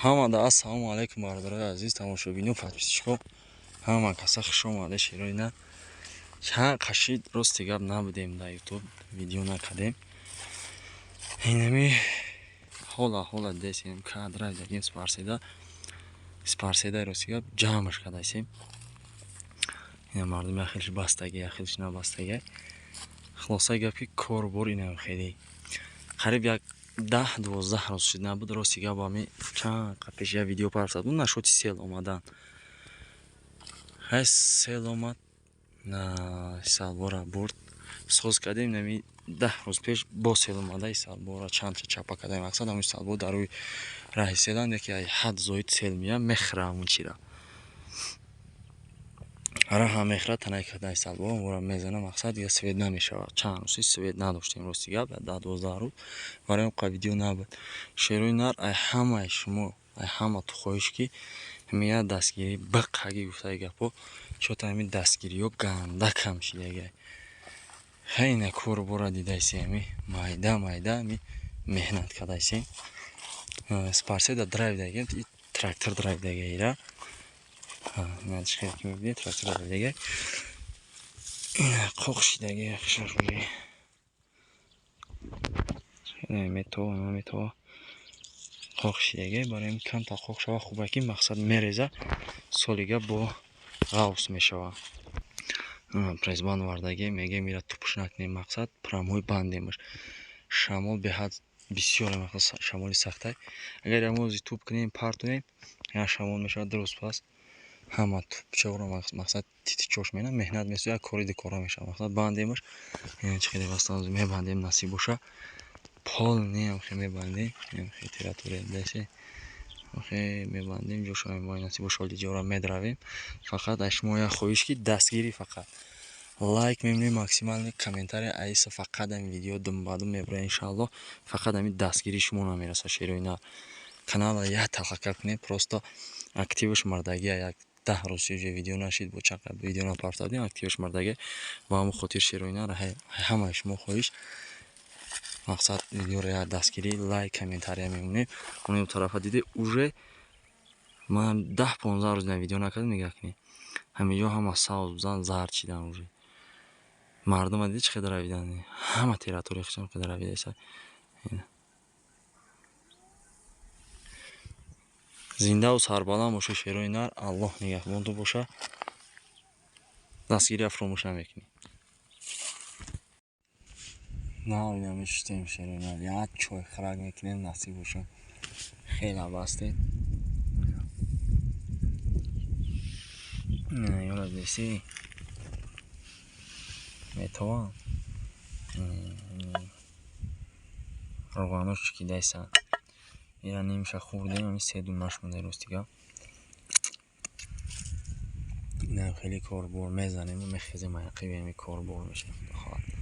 ҳамада ассалому алайкум бародарои азиз тамошобинӣ подписчикҳо ҳама каса хуш омада широина чанд қашид рости гап набудем дар ютуб видео накардем инами ҳола десем кадрай дагим спарседа рости гап ҷамъаш кадасем ина мардум яхелш бастаги яхелш набастаги хулоса гапи корбор инам хеле қариб як 10-12 роз шуд набуд рости гап ами чанд қапеш я видео парсад буд нашоти сел омадан ҳай сел омад на салбора бурд соз кардем нами 10 роз пеш бо сел омада салбора чандча чапа кардем мақсад ҳамин салбор дар рӯи раҳи селанд яке ай ҳад зоид сел меям мехра ҳамун чира ара ҳам мехра танай кардаи салбора вора мезана мақсад я свет намешавад чанд рӯзи свет надоштем рости гап 10-12 рӯз вараем қа видео набуд шерои нар ай ҳамаи шумо ай ҳама ту хоҳиш ки ҳамия дастгирӣ бақаги гуфтаи гапо чота ҳамин дастгириҳо ганда кам шидагай ҳайна корбора дидайси ҳами майда ами меҳнат кадайсем спарседа драйв дагем трактор драйв дагайра трактор дагай қоқ шидаги шахуи метова қоқ шидаги барои камта қоқ шава хубаки мақсад мереза солига бо ғавс мешава презбан вардаги мегем ира тупушнак не мақсад прамой бандемаш шамол беҳад бисёр мақсад шамоли сахтай агар ямози туп кунем партунем я шамол мешавад дуруст пас ҳама тупчаро мақсад титичош мена меҳнат месояд кори дикора мешавад мақсад бандемаш чихеле бастан мебандем насиб боша пол неам хе мебандем хе тературе десе хе мебандем ҷоша мебандем насиб боша лиҷора медравем фақат ай шумо я хоҳиш ки дастгирӣ фақат лайк мемонем максимални комментария айса фақат ам видео думбаду мебара иншаллоҳ фақат ами дастгирӣ шумо намераса шерои нар канала я талхака кунем просто активаш мардагия як 10 роз уже видео нашид бо чақа видео напартадем активаш мардагия ва ҳамон хотир шерои нар ҳамаи шумо хоҳиш мақсад видеоро я дастгирӣ лайк комментария мемонем оно тарафа диде уже ман 10-15 роз на видео накардам нигоҳ кунед ҳаминҷо ҳама савз бузан зард шидан уже мардума диди чӣ қадар равидан ҳама тератури хишам қадар равидаиса зиндаву сарбаланд боша шерои нар аллоҳ нигаҳбонту боша дастгирия фуромӯш намекунед навида мешустем шерои нар як чой храк мекунем насиб боша хела бастем ёра деси метаван раванош чикидайсан ира нимша хурдем ами седумаш монда рости гап инам хеле корбор мезанем мехезем аяқи ами корбор мешавад